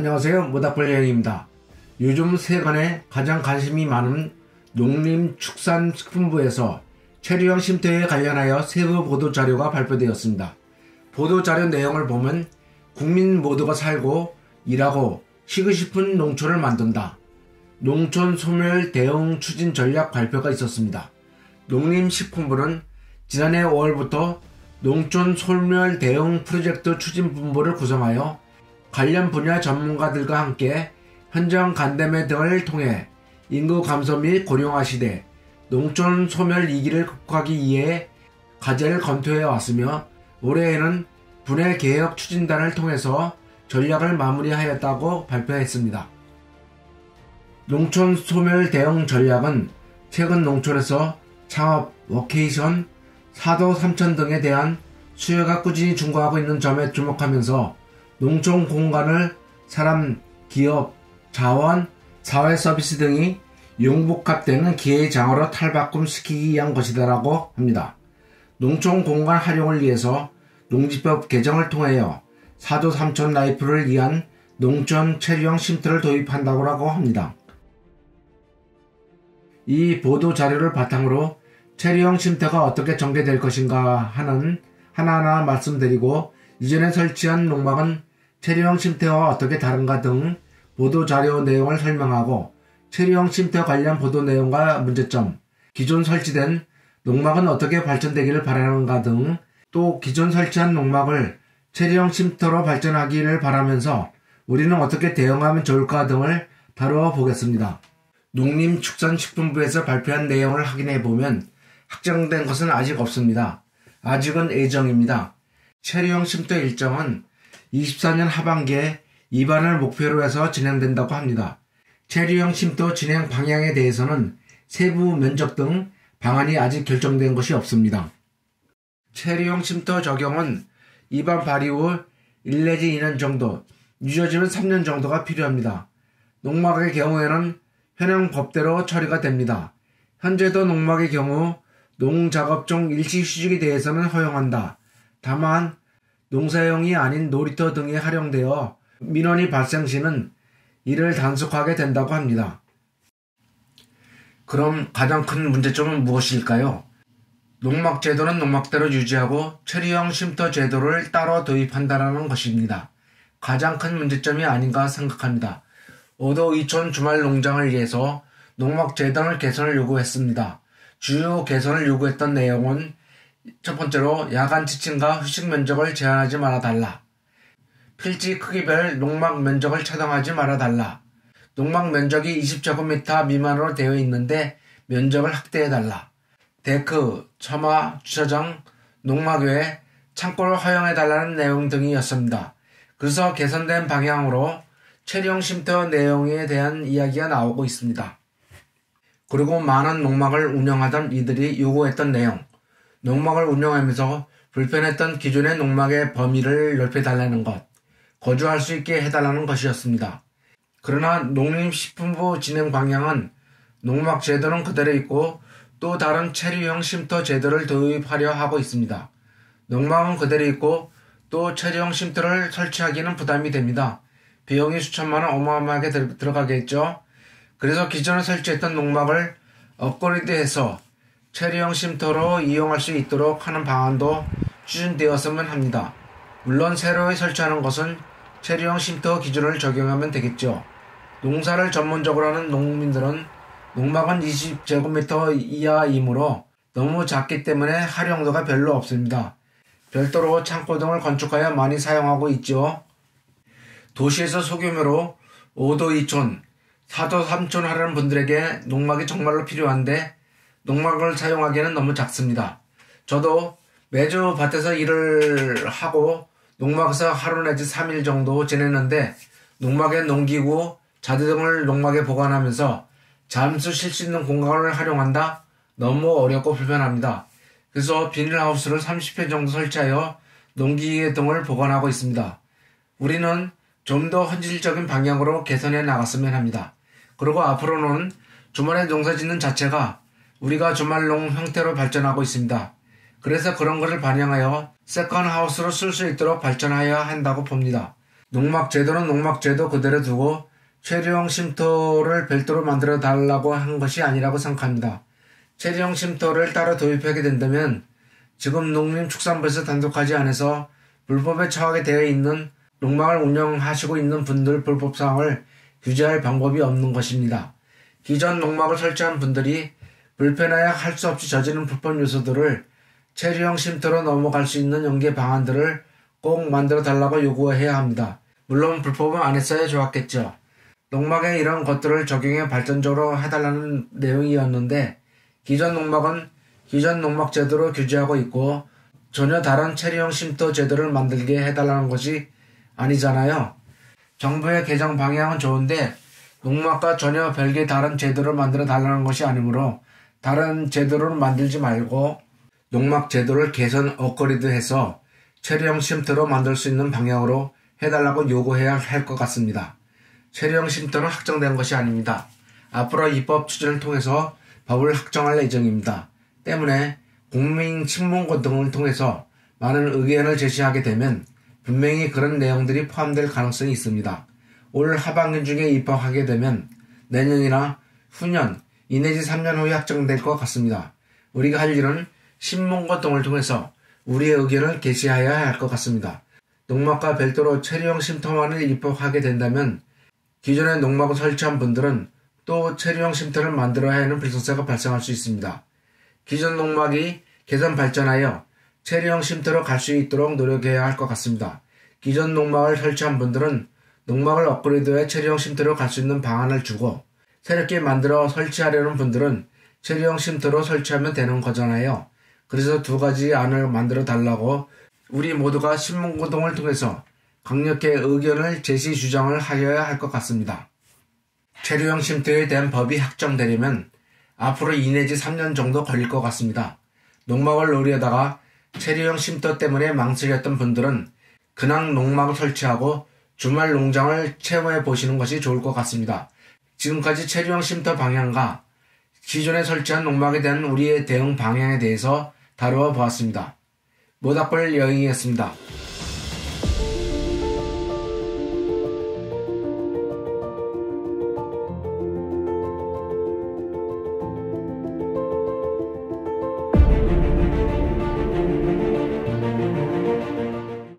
안녕하세요. 모닥불여행입니다. 요즘 세간에 가장 관심이 많은 농림축산식품부에서 체류형 쉼터에 관련하여 세부 보도자료가 발표되었습니다. 보도자료 내용을 보면 국민 모두가 살고 일하고 쉬고 싶은 농촌을 만든다. 농촌 소멸 대응 추진 전략 발표가 있었습니다. 농림식품부는 지난해 5월부터 농촌 소멸 대응 프로젝트 추진본부를 구성하여 관련 분야 전문가들과 함께 현장 간담회 등을 통해 인구 감소 및 고령화 시대, 농촌 소멸 위기를 극복하기 위해 과제를 검토해 왔으며 올해에는 분해 개혁 추진단을 통해서 전략을 마무리하였다고 발표했습니다. 농촌 소멸 대응 전략은 최근 농촌에서 창업, 워케이션, 사도 삼촌 등에 대한 수요가 꾸준히 증가하고 있는 점에 주목하면서 농촌 공간을 사람, 기업, 자원, 사회 서비스 등이 융복합되는 기회의 장으로 탈바꿈시키기 위한 것이다라고 합니다. 농촌 공간 활용을 위해서 농지법 개정을 통하여 사도 삼촌 라이프를 위한 농촌 체류형 쉼터를 도입한다고 합니다. 이 보도 자료를 바탕으로 체류형 쉼터가 어떻게 전개될 것인가 하는 하나하나 말씀드리고 이전에 설치한 농막은 체류형 쉼터와 어떻게 다른가 등 보도 자료 내용을 설명하고 체류형 쉼터 관련 보도 내용과 문제점, 기존 설치된 농막은 어떻게 발전되기를 바라는가 등 또 기존 설치한 농막을 체류형 쉼터로 발전하기를 바라면서 우리는 어떻게 대응하면 좋을까 등을 다루어 보겠습니다. 농림축산식품부에서 발표한 내용을 확인해 보면 확정된 것은 아직 없습니다. 아직은 예정입니다. 체류형 쉼터 일정은 24년 하반기에 입안을 목표로 해서 진행된다고 합니다. 체류형 쉼터 진행 방향에 대해서는 세부 면적 등 방안이 아직 결정된 것이 없습니다. 체류형 쉼터 적용은 입안 발의 후 1 내지 2년 정도, 늦어지면 3년 정도가 필요합니다. 농막의 경우에는 현행 법대로 처리가 됩니다. 현재도 농막의 경우 농작업종 일시휴직에 대해서는 허용한다. 다만 농사용이 아닌 놀이터 등에 활용되어 민원이 발생 시는 이를 단속하게 된다고 합니다. 그럼 가장 큰 문제점은 무엇일까요? 농막 제도는 농막대로 유지하고 체류형 쉼터 제도를 따로 도입한다는 것입니다. 가장 큰 문제점이 아닌가 생각합니다. 오도 이촌 주말 농장을 위해서 농막 제도를 개선을 요구했습니다. 주요 개선을 요구했던 내용은 첫 번째로 야간 지침과 휴식 면적을 제한하지 말아달라. 필지 크기별 농막 면적을 차등하지 말아달라. 농막 면적이 20제곱미터 미만으로 되어 있는데 면적을 확대해달라. 데크, 처마, 주차장, 농막 외에 창고를 허용해달라는 내용 등이었습니다. 그래서 개선된 방향으로 체류형 쉼터 내용에 대한 이야기가 나오고 있습니다. 그리고 많은 농막을 운영하던 이들이 요구했던 내용, 농막을 운영하면서 불편했던 기존의 농막의 범위를 넓혀달라는 것, 거주할 수 있게 해달라는 것이었습니다. 그러나 농림식품부 진행 방향은 농막 제도는 그대로 있고 또 다른 체류형 쉼터 제도를 도입하려 하고 있습니다. 농막은 그대로 있고 또 체류형 쉼터를 설치하기는 부담이 됩니다. 비용이 수천만 원 어마어마하게 들어가겠죠. 그래서 기존에 설치했던 농막을 업그레이드해서 체류형 쉼터로 이용할 수 있도록 하는 방안도 추진되었으면 합니다. 물론 새로 설치하는 것은 체류형 쉼터 기준을 적용하면 되겠죠. 농사를 전문적으로 하는 농민들은 농막은 20제곱미터 이하이므로 너무 작기 때문에 활용도가 별로 없습니다. 별도로 창고 등을 건축하여 많이 사용하고 있죠. 도시에서 소규모로 5도 2촌, 4도 3촌 하려는 분들에게 농막이 정말로 필요한데 농막을 사용하기에는 너무 작습니다. 저도 매주 밭에서 일을 하고 농막에서 하루 내지 3일 정도 지냈는데 농막에 농기구, 자재 등을 농막에 보관하면서 잠수 쉴 수 있는 공간을 활용한다? 너무 어렵고 불편합니다. 그래서 비닐하우스를 30회 정도 설치하여 농기계 등을 보관하고 있습니다. 우리는 좀 더 현실적인 방향으로 개선해 나갔으면 합니다. 그리고 앞으로는 주말에 농사짓는 자체가 우리가 주말농 형태로 발전하고 있습니다. 그래서 그런 것을 반영하여 세컨하우스로 쓸 수 있도록 발전하여야 한다고 봅니다. 농막 제도는 농막 제도 그대로 두고 체류형 쉼터를 별도로 만들어 달라고 한 것이 아니라고 생각합니다. 체류형 쉼터를 따로 도입하게 된다면 지금 농림축산부에서 단독하지 않아서 불법에 처하게 되어 있는 농막을 운영하시고 있는 분들 불법사항을 규제할 방법이 없는 것입니다. 기존 농막을 설치한 분들이 불편하여 할 수 없이 저지른 불법 요소들을 체류형 쉼터로 넘어갈 수 있는 연계 방안들을 꼭 만들어 달라고 요구해야 합니다. 물론 불법은 안 했어야 좋았겠죠. 농막에 이런 것들을 적용해 발전적으로 해달라는 내용이었는데 기존 농막은 기존 농막 제도로 규제하고 있고 전혀 다른 체류형 쉼터 제도를 만들게 해달라는 것이 아니잖아요. 정부의 개정 방향은 좋은데 농막과 전혀 별개 다른 제도를 만들어 달라는 것이 아니므로 다른 제도를 만들지 말고 농막 제도를 개선 업그레이드해서 체류형 쉼터로 만들 수 있는 방향으로 해달라고 요구해야 할 것 같습니다. 체류형 쉼터는 확정된 것이 아닙니다. 앞으로 입법 추진을 통해서 법을 확정할 예정입니다. 때문에 국민 친문고 등을 통해서 많은 의견을 제시하게 되면 분명히 그런 내용들이 포함될 가능성이 있습니다. 올 하반기 중에 입법하게 되면 내년이나 후년, 2 내지 3년 후에 확정될 것 같습니다. 우리가 할 일은 신문고 등을 통해서 우리의 의견을 게시해야 할 것 같습니다. 농막과 별도로 체류형 쉼터만을 입법하게 된다면 기존에 농막을 설치한 분들은 또 체류형 쉼터를 만들어야 하는 필요성가 발생할 수 있습니다. 기존 농막이 개선 발전하여 체류형 쉼터로 갈 수 있도록 노력해야 할 것 같습니다. 기존 농막을 설치한 분들은 농막을 업그레이드해 체류형 쉼터로 갈 수 있는 방안을 주고 새롭게 만들어 설치하려는 분들은 체류형 쉼터로 설치하면 되는 거잖아요. 그래서 두 가지 안을 만들어 달라고 우리 모두가 신문고동을 통해서 강력히 의견을 제시 주장을 하여야 할 것 같습니다. 체류형 쉼터에 대한 법이 확정되려면 앞으로 2 내지 3년 정도 걸릴 것 같습니다. 농막을 노리다가 체류형 쉼터 때문에 망설였던 분들은 그냥 농막을 설치하고 주말 농장을 체험해 보시는 것이 좋을 것 같습니다. 지금까지 체류형 쉼터 방향과 기존에 설치한 농막에 대한 우리의 대응 방향에 대해서 다루어 보았습니다. 모닥불 여행이었습니다.